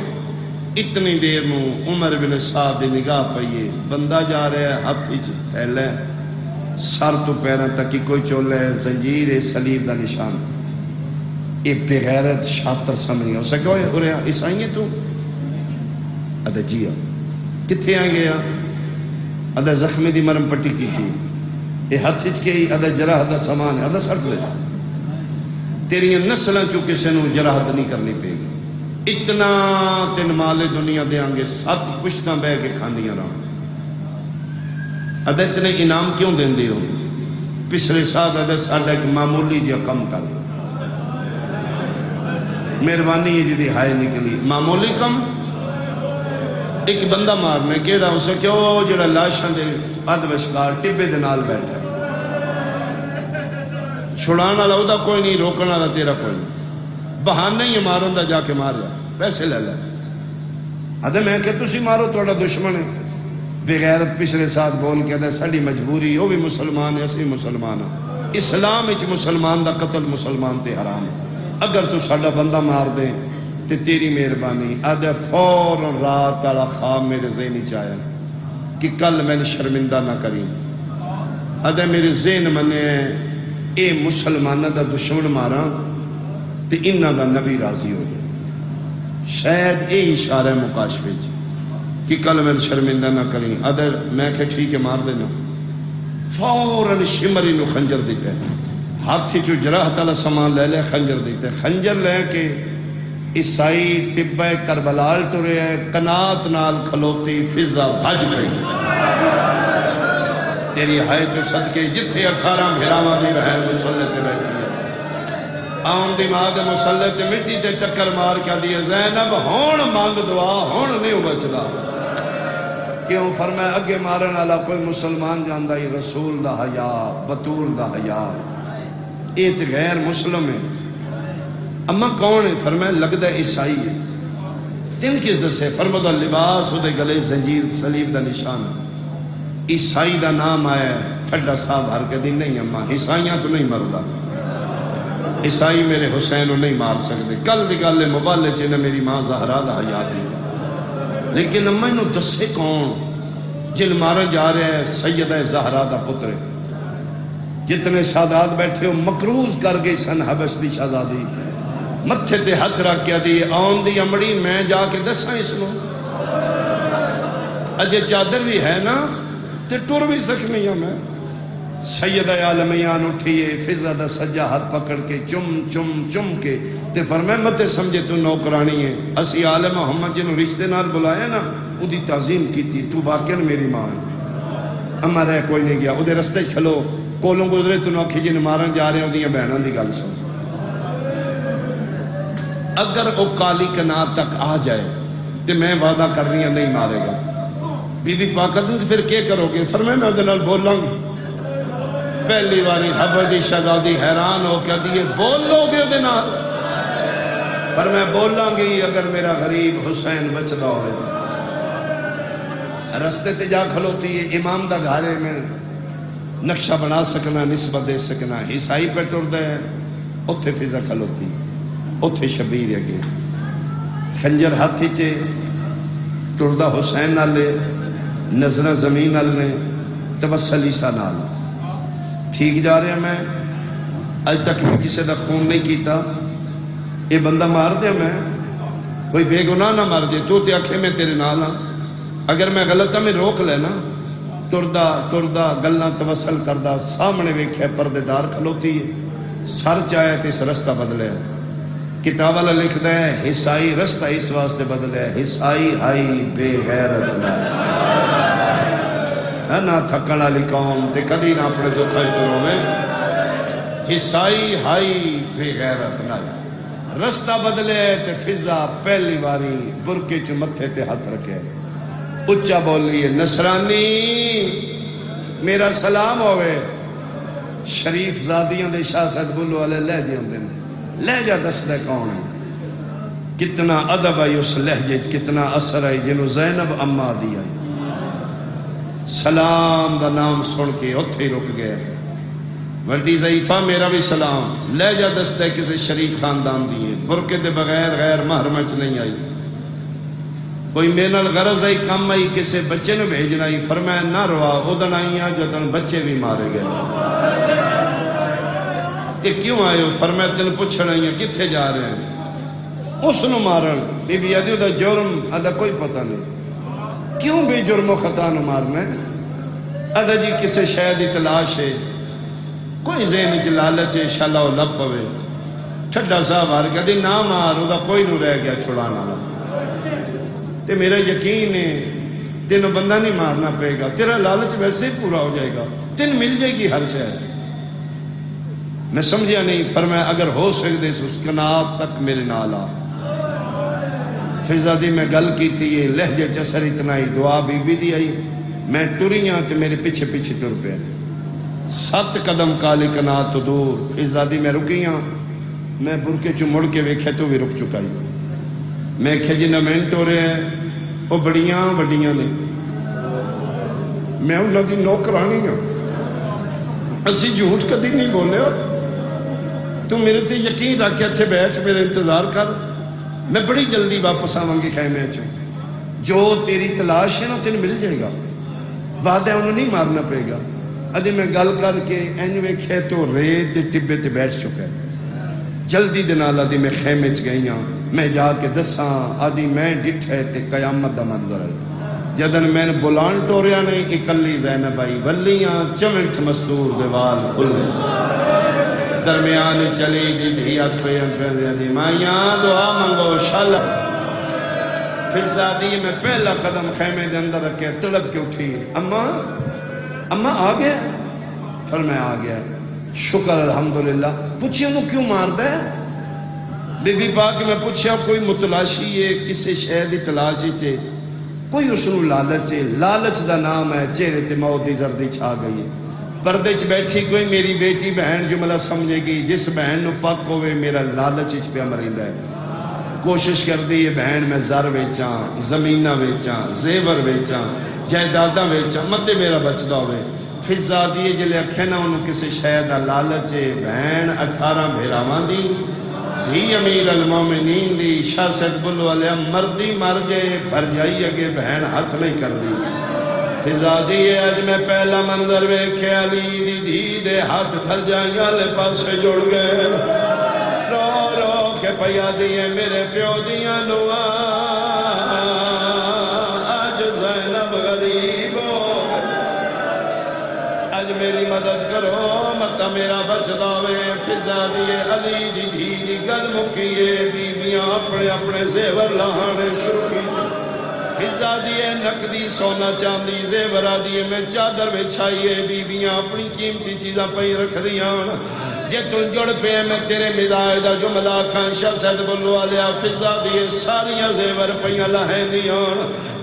اتنی دیر نو عمر بن سعد نگاہ پئیے بندہ جا رہا ہے ہاتھ ہی تھیلے سر تو پیروں تک کی کوئی چولے زنجیر سلیب دا نشان اے بغیرت شاطر سمجھ گیا اسے کہو ہو رہا عیسائی ہے تو ادھا جیا کتھے آئیں گیا ادھا زخمی دی مرم پٹی کی تھی اے ہاتھ ہچ کے ادھا جراح دا سامان ہے ادھا سٹ لے تیری نسلیں چکے سے نو جراح نہیں کرنی پے گی اتنا تین مالے دنیا دیاں گے 7 پشتاں بے کے کھاندیاں رہا ادھا اتنے انعام کیوں دین دی ہو پچھلے ساتھ ادھا ساڑھا ایک معمولی جیا کم کر مہربانی جی دی ہائے نکلی معمولی کم ایک بندہ مارنے کیڑا اسے کیوں جڑا لاشاں دے ادوشکار ٹبے دے نال بیٹھا چھڑانا لہو کوئی نہیں روکنا دا تیرا کوئی نہیں بہانے ہی مارن دا جا کے مار جا پیسے لے لے ادھے میں کہ تسی مارو توڑا دشمن ہے بغیرت پچھلے ساتھ بول کے ادھے ساڑی مجبوری وہ بھی مسلمان ہے اسی مسلمان ہے اسلام اچ مسلمان دا قتل مسلمان تے حرام اگر تو ساڑا بندہ مار دے تے تیری مہربانی ادھے فوراً رات والا خواب میرے ذہنی چاہیا کہ کل میں نے شرمندہ نہ کری ادھے میرے ذہن منے اے مسلمانہ دا دشمن مارا تے انہ دا نبی راضی ہو جائے شاید اے اشارہ مقاشفے جی کہ کل میں شرمندہ نہ کریں ادھر میں کہ ٹھیک ہے مار دینا فوراً شمری نو خنجر دیتا ہے ہاتھی چو جراحت والا سامان لے لے، خنجر دیتے، خنجر لے کے عیسائی ٹبے کربلال ٹرے ہے، کنات نال کھلوتی فضا بھج گئی، تیری ہائے تو صدقے جتھے 18 بھراواں دی بہن مسلح تے بیٹھی ہے، آن دی ماں دے مسلح تے مٹی تے چکر مار کے دی زینب ہون مانگ دعا ہون نہیں بچدا، کیوں؟ فرمایا اگے مارن والا کوئی مسلمان جاندا ہی رسول دا حیا، بطول دا حیا، یہ تو غیر مسلم ہے۔ اما کون ہے؟ فرمایا لگتا ہے عیسائی ہے۔ دن کس دسے؟ فرمایا لباس وہ گلے زنجیر صلیب دا نشان ہے، عیسائی دا نام آیا ہے، ٹھڈا صاحب ہر کے دن نہیں اما عیسائیاں تو نہیں مردا، عیسائی میرے حسین کو نہیں مار سکتے، کل دی گل موبائل چ نے میری ماں زہرا دا حیا دی، لیکن اما انہوں دسے کون جن مارن جا رہے ہیں؟ سیدہ زہرا دا پتر ہے، جتنے سادات بیٹھے ہو مقروض کر گئی سن حبش دی شہزادی، متھے تے ہاتھ رکھ کے دی آن دی امڑی میں جا کے دساں اس نو، اجے چادر بھی ہے نا تے ٹر بھی سکنی ہوں میں۔ سیدہ عالمیان اٹھیے فضا دا سجا ہاتھ پکڑ کے چم چم چم کے تے فرمائے متے سمجھے تو نوکرانی ہے، اسی آل محمد جنہوں رشتے نال بلایا نا او دی تعظیم کی تھی، تو واقعاً میری ماں ہے۔ اما رہ کوئی نہیں گیا، او دے رستے کھلو کولوں گزرے تو نوکھی جن مارن جا رہے ہوں دیاں بہنوں دی گل سن، اگر او کالی کنات تک آ جائے تو میں وعدہ کر رہی ہوں نہیں مارے گا۔ بی بی پاک دن پھر کیا کرو گے؟ فرمائے میں ادھر نال بولاں گی۔ پہلی باری حبر دی شہزادی حیران ہو کیا دیئے بولو گے ادھر نال؟ فرمائے بولاں گی اگر میرا غریب حسین بچدا ہوئے۔ رستے تے جا کھلوتی ہے، امام دا گھارے میں نقشہ بنا سکنا، نسبت دے سکنا، عیسائی پہ ٹر دے، اتھے فضا کھلوتی، اتھے شبیر اگے خنجر ہاتھی چے ٹردہ حسین نالے، نظرہ زمین نالے، توسل عیسیٰ نال ٹھیک جا رہے ہیں۔ میں آج تک میں کسی دا خون نہیں کیتا، یہ بندہ مار دے، میں کوئی بے گناہ نہ مار دے، تو تے آنکھیں میں تیرے نال ہاں، اگر میں غلط ہوں میں روک لینا۔ ٹردہ ٹردہ گلاں توسل کردہ سامنے ویکھے پردے دار کھلوتی ہے، سر چاہے تو اس رستہ بدلے، کتاب والا لکھتا ہے عیسائی رستہ اس واسطے بدلے، عیسائی ہائی بے غیرت نہ تھکن والی قوم تے کدی نہ اپنے دکھا چلو میں، عیسائی ہائی بے غیرت نہ رستہ بدلے تے فضا پہلی باری برکے چ متھے تے ہاتھ رکھے، اچھا بولیے نصرانی میرا سلام ہوئے۔ شریف زادیاں دے شاہ سید بلو والے لہجے ہوندے نے، لہجہ دسدے کون ہے، کتنا ادب آئی اس لہجے، کتنا اثر آئی، جنہوں زینب اما دی آئی، سلام دا نام سن کے اتھے رک گئے۔ وڈی ضعیفہ میرا بھی سلام، لہجہ دسدے کسی شریف خاندان دیئے، برکے دے بغیر غیر محرمچ نہیں آئی، کوئی مینل غرض آئی کم آئی کسی بچے نے بھیجنا آئی، فرمایا نہ روا ادن آئی ہیں جدن بچے بھی مارے گئے۔ یہ کیوں آئے ہو؟ فرمایا تن پوچھنا آئی ہیں کتھے جا رہے ہیں؟ اس نو مارن بی بی آدھی دا جرم ادا کوئی پتہ نہیں، کیوں بے جرم و خطا نو مارنا ہے؟ ادا جی کسی شاید تلاش ہے، کوئی ذہن چ لالچ ہے شالا و لب پوے، ٹھڈا صاحب ہار کے دی نہ مار ادا کوئی نو رہ گیا چھڑانا والا، تے میرا یقین ہے تینوں بندہ نہیں مارنا پڑے گا، تیرا لالچ ویسے ہی پورا ہو جائے گا، تین مل جائے گی ہر شاید۔ میں سمجھیا نہیں، فرمایا اگر ہو سکتے اس کنات تک میرے نال آ۔ فضا دی میں گل کیتی ہے، لہجے چسر اتنا ہی، دعا بی بی دی آئی، میں ٹریاں تے میرے پیچھے پیچھے ٹر پیا، 7 قدم کالی کنات تو دور، فضا دی میں رکیاں، میں برکے چو مڑ کے ویکھے تو بھی رک چکا ہی، میں کہ جنہ منٹ ہو رہے ہیں وہ بڑیاں وڈیاں نے، میں انہوں دی نوکرانی ہوں، اسی جھوٹ کدی نہیں بولے، تو میرے تے یقین رکھ کے اتھے بیٹھ میرے انتظار کر، میں بڑی جلدی واپس آواں گی خیمے چوں، جو تیری تلاش ہے نا تین مل جائے گا، وعدہ انہوں نہیں مارنا پے گا۔ ادھے میں گل کر کے این ویکھے تو ریت دے ٹبے تے بیٹھ چکا ہے، جلدی دے نال آدھی میں خیمے چ گئی ہوں، میں جا کے دساں آدھی میں ڈٹھے تے قیامت دا منظر ہے، جدن میں بلان ٹوریا نہیں اکلی زینب آئی، ولیاں چمنٹ مستور دے وال کھلے، درمیان چلی دی دھی اکھویں پہلے دی مائیاں دعا منگو شالا فضا دی میں پہلا قدم خیمے دے اندر رکھے تڑپ کے اٹھی اماں آ گیا فرمایا آ گیا شکر الحمدللہ پوچھے انہوں کیوں مار دے بی بی پاک میں پوچھا کوئی متلاشی ہے کسی شہد دی تلاشی چے کوئی اس نو لالچ ہے لالچ دا نام ہے چہرے تے موت دی زردی چھا گئی ہے پردے چ بیٹھی کوئی میری بیٹی بہن جملہ سمجھے گی جس بہن نو پاک ہوئے میرا لالچ اچ پہ مریندا ہے کوشش کر دی ہے بہن میں زر ویچاں زمینہ ویچاں زیور ویچاں جائیداداں ویچاں متے میرا بچدا ہوئے فضا دیے جلے اکھے نہ انہوں کسی شاید لالچ بہن 18 بھیراواں دی دھی امیر المومنین دی شاہ سید بلو علیہ مردی مر گئے پر جائی اگے بہن ہاتھ نہیں کر دی فضا دیے اج میں پہلا منظر ویکھے علی دی دھی دے ہاتھ بھر جائیں والے پاسے جڑ گئے رو رو کے پیا دیے میرے پیو دیاں نوا آج زینب غریب ہو آج میری مدد کرو متا میرا بچداوے فضا دیے علی دی دھی دی گل مکیے بیویاں اپنے اپنے زیور لانے شروع کی فضا دیے نقدی سونا چاندی زیورہ دیے میں چادر بچھائیے بیویاں اپنی قیمتی چیزاں پہی رکھ دیاں جے تو جڑ پہ میں تیرے مزاحدہ جملہ کھان شاہ سید بلو علیہ فضا دیے ساریاں زیور پہیاں لہیں دیاں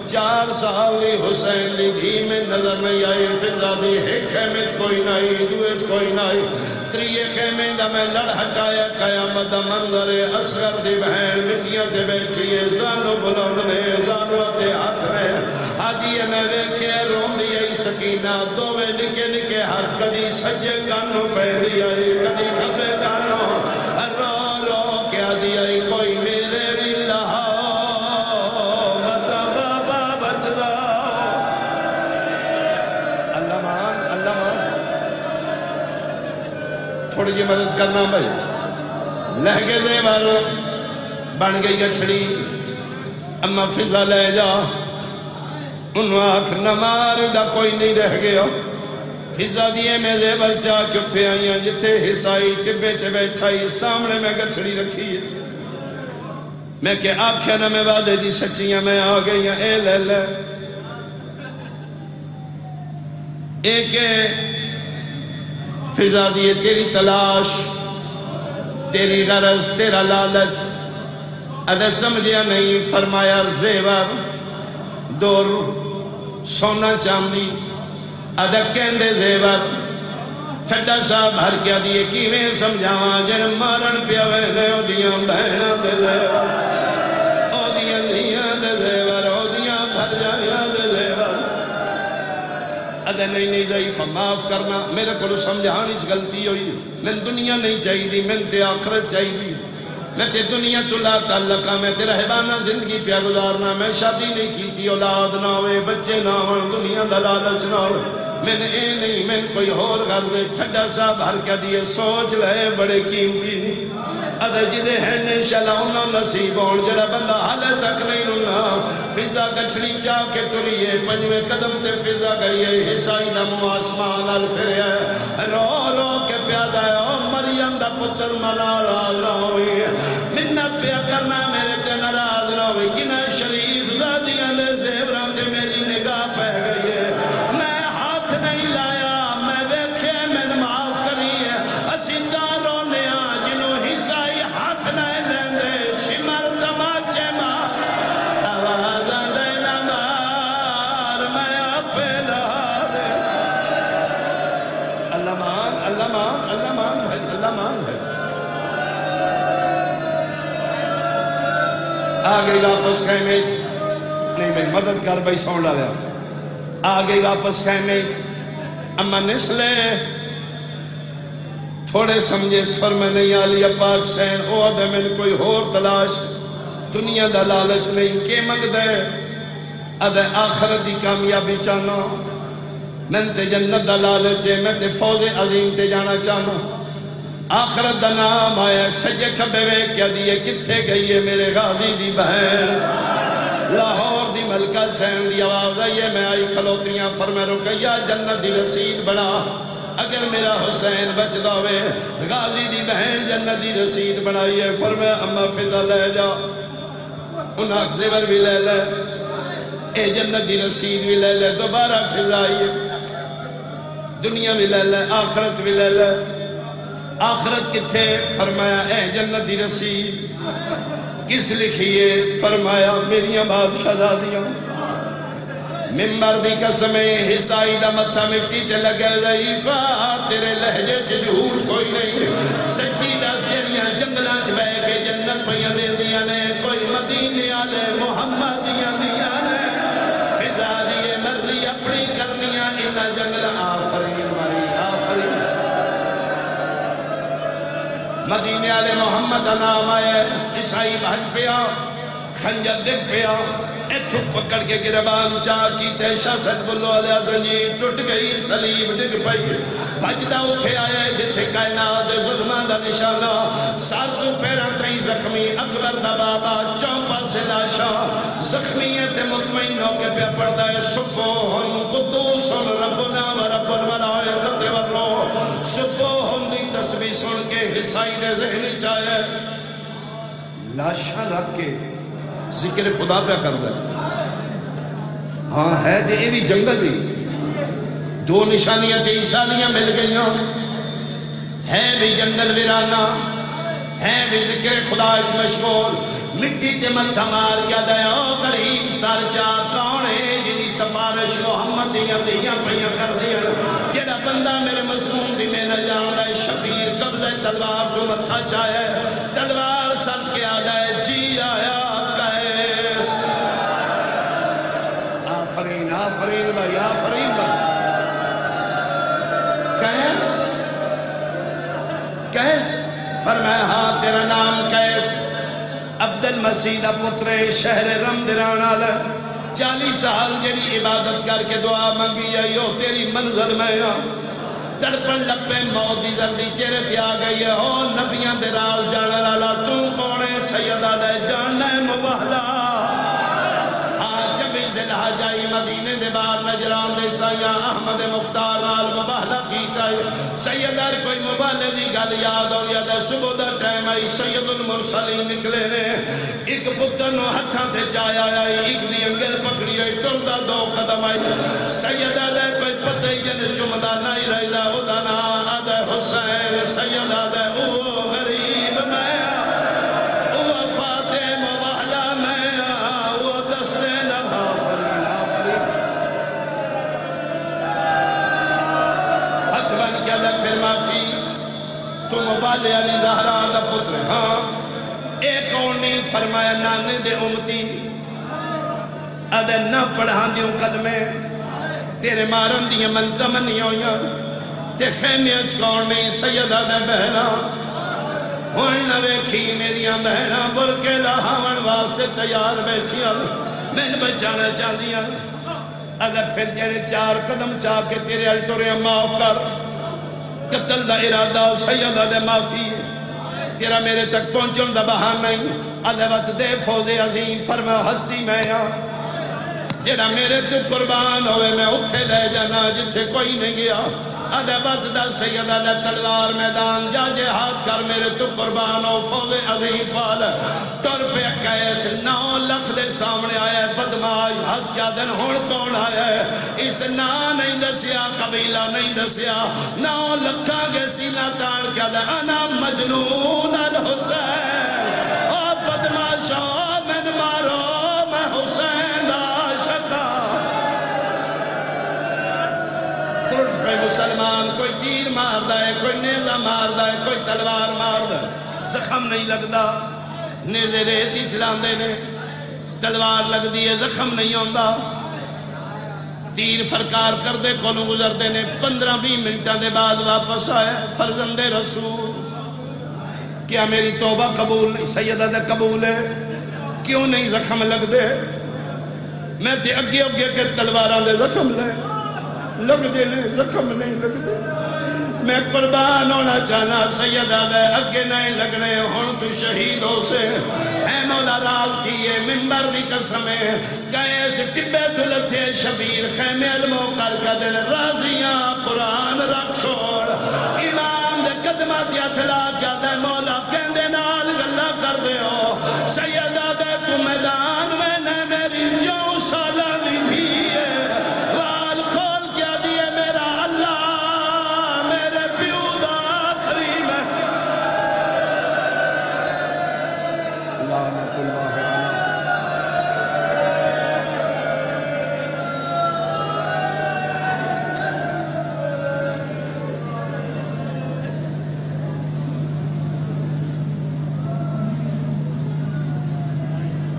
4 سالی حسین لی دھی میں نظر نہیں آئی فضا دی ایک خیمے کوئی نہیں دوئے کوئی نہیں تریے خیمے دا میں لڑ ہٹایا قیامت دا منظر اصغر دی بہن مٹیاں تے بیٹھیے زانو بلندنے زانو تے ہاتھ رہے آدھیے میں ویکھے رون دی آئی سکینہ دووے نکے نکے ہاتھ کدی سجے گانو پہنی آئی کدی کبے گانو رو رو کیا دی آئی کوئی میرے بھی لہا تھوڑی جی مدد کرنا بھائی لہگے زیور بن گئی گچھڑی اما فضا لے جا انہوں آنکھ نمار دا کوئی نہیں رہ گیا فضا دیے میں زیور چاہ کے اٹھے آئیاں جتے حصائی ٹبے تے بیٹھائی سامنے میں گچھڑی رکھی ہے میں کہ آنکھیں نہ میں وعدے دی سچیاں میں آ گئی ہیں اے لے لے ایک فضا دیے تیری تلاش تیری غرض تیرا لالچ ادھا سمجھیا نہیں فرمایا زیور دور سونا چاندی ادھا کہندے زیور ٹھڈا صاحب ہر کیا دیے کیویں سمجھاواں جن مارن پیا وینے او دیاں بہناں دے زیور او دیاں دھیاں دے زیور او دیاں گھر جائیاں دے زیور ادھا نہیں ضعیف معاف کرنا میرے کو سمجھانی غلطی ہوئی میں دنیا نہیں چاہی دی میں تے آخرت چاہی دی میں تے دنیا تو لا تعلقہ میں تے رہبانہ زندگی پیا گزارنا میں شادی نہیں کی تھی اولاد نہ ہوئے بچے نہ ہوئے دنیا دا لالچ نہ ہوئے میں نے اے نہیں میں کوئی اور غرض ٹھڈا صاحب ہر کیا دیے سوچ لے بڑے قیمتی نہیں ادھا جدے ہیں انشاءاللہ انہوں نصیب ہون جڑا بندہ حالے تک نہیں رنا فضا گچھڑی چاہ کے ٹلیے پنجویں قدم تے فضا گئیے حصائی دا آسمان ال پھریا رو رو کے پیادہ ہے او مریم دا پتر مناراض نہ ہوئی منت پیا کرنا میرے تے ناراض نہ ہوئی کنہ شریف زادیاں دے زیوران تے میری نگاہ پہ گئی ہے میں ہاتھ نہیں لایا میں ویکھے میں معاف کری ہے اسی داروں نے جنہوں حصائی ہاتھ نہیں لیندے شمر تماچے مار آوازاں دے نہ مار میں اپے لہا دے اللہ مان اللہ مان اللہ مان ہے اللہ مان ہے آگئی واپس خیمے نہیں میں مدد کر بھائی سون ڈالیا آگئی واپس خیمے اما نسلے تھوڑے سمجھے سفر میں نہیں آلیا پاک سین او آدھے میں کوئی اور تلاش دنیا دا لالچ نہیں کے مگ دے آدھے آخرت دی کامیابی چاہنا میں تے جنت دا لالچ ہے میں تے فوز عظیم تے جانا چاہنا آخرت دا نام آیا سجے کھبے وے کیا دیئے کتھے گئی ہے میرے غازی دی بہن لاہور دی ملکہ سین دی آواز آئیے میں آئی کھلوتیاں فرمے رکیا جنت دی رسید بڑا اگر میرا حسین بچدا ہوئے غازی دی بہن جنت دی رسید بنائی ہے فرمایا اما فضا لے جا انہاں زیور بھی لے لے اے جنت دی رسید بھی لے لے دوبارہ فضا آئی ہے دنیا بھی لے لے آخرت بھی لے لے آخرت کتھے فرمایا اے جنت دی رسید کس لکھیے فرمایا میریاں بادشاہ دادیاں ممبر دی قسمیں حسائی دا متھا مٹی تے لگے ضعیفہ تیرے لہجے چ جھوٹ کوئی نہیں سچی دس جڑیاں جنگلاں چ بہ کے جنت پیاں دیندیاں نے کوئی مدینے والے محمد دیاں دیاں نے فضا دی مرضی اپنی کرنیاں انہاں جنگلاں آفرین ماری آفرین مدینے والے محمد دا نام آیا عیسائی بھج پیا خنجر ڈگ پیا ایتھو پکڑ کے گربان چاہ کی تیشہ سچ بلو علیہ زنجیر ٹوٹ گئی سلیب ڈگ پئی بھجدہ اٹھے آئے جتھے کائنات ظلمان دا نشانہ ساز تو پیران تئی زخمی اکبر دا بابا چوپا سے لاشا زخمیت مطمئن ہو کے پہ پڑھتا ہے صفوہن قدوس ربنا و رب الملائکت والروح صفوہن دی تسبیح سن کے حسائی دے ذہنی چاہے لاشا رکھ کے ذکر خدا پہ کر دے ہاں ہے تے یہ بھی جنگل بھی دو نشانیاں تے عیسائیاں مل گئیاں ہے بھی جنگل ویرانہ ہے بھی ذکر خدا اس مشغول مٹی تے متھا مار کیا دیا او کریم سرچا کون ہے جنی سفارش محمد دیاں دیاں پیاں کر دیا جڑا بندہ میرے مضمون دی میں نہ جاندا ہے شبیر قبضہ تلوار تو متھا چاہے تلوار سچ کے آ جائے جی آیا آفرین آفرین بھائی آفرین بھائی کیس فرمایا ہاں تیرا نام کیس عبد المسیح دا پتر شہر رمدران آلہ 40 سال جڑی عبادت کر کے دعا منگی ہے یو تیری منزل میں تڑپن لپے موت دی زردی چہرے تے آ گئی ہے او نبیاں دے راز جانے والا تو کون ہے سیدہ دے جاننا ہے مبہلا زلہ جائی مدینے دے بار نجران دے سائیاں احمد مختار نال مباہلہ کیتا ہے سیدار کوئی مباہلے دی گل یاد ہو گیا دے صبح دا ٹائم آئی سید المرسلین نکلے نے ایک پتر نو ہتھاں تے چایا آئی ایک دی انگل پکڑی ہوئی ٹردہ 2 قدم آئی سیدہ دے کوئی پتہ ہی جن چمدہ نہیں رہی دا خدا نا آدھے حسین سیدہ دے او غریب میں مبالے علی زہرہ دا پتر ہاں ایک اور نہیں فرمایا نانے دے امتی ادھے نہ پڑھان دیوں کلمے تیرے مارن دیئے من تمنیاں ہویاں تے خیمیاں چکور نہیں سیدہ دے بہنا ہونا ویکھی میریاں بہنا برکے لاہاون واسطے تیار بیٹھیاں میں نے بچانا چاہ دیا ادھے پھر جینے 4 قدم چاہ کے تیرے الٹوریاں معاف کر قتل دا ارادہ سیدہ دے معافی تیرا میرے تک پہنچن دا بہان نہیں علوت دے فوز عظیم فرما ہستی میں جڑا میرے تو قربان ہوئے میں اٹھے لے جانا جتھے کوئی نہیں گیا عدبت دا سیدہ دے تلوار میدان جا جہاد کر میرے تو قربان ہو فوز عظیم پال ٹر پہ کیس 9 لکھ دے سامنے آیا ہے بدماش ہس کیا دن ہون کون آیا ہے اس نا نہیں دسیا قبیلہ نہیں دسیا 9 لکھا گے سینہ تان کیا دے انا مجنون الحسین او بدماشو من مارو میں حسین دا شکا ترٹ پہ مسلمان کوئی تیر مار دائے کوئی نیزہ مار دائے کوئی تلوار مار دائے زخم نہیں لگدا نیزے ریتی چلان دے نے تلوار لگ دیئے زخم نہیں ہوندہ تیر فرکار کر دے کونوں گزر دے نے 15-20 منٹاں دے بعد واپس آئے فرزند رسول کیا میری توبہ قبول نہیں سیدہ دے قبول ہے کیوں نہیں زخم لگ دے میں تے اگے اگے کر تلواراں دے زخم لگ دے نے زخم نہیں لگ دے میں قربان ہونا چاہنا سیدہ دے اگے نہیں لگنے ہون تو شہید ہو سے اے مولا راز کیے ممبر دی قسمیں کیس ٹبے دلتے شبیر خیمے علموں کر دن رازیاں قرآن رکھو تے ہتھ لا کے آندا ہے مولا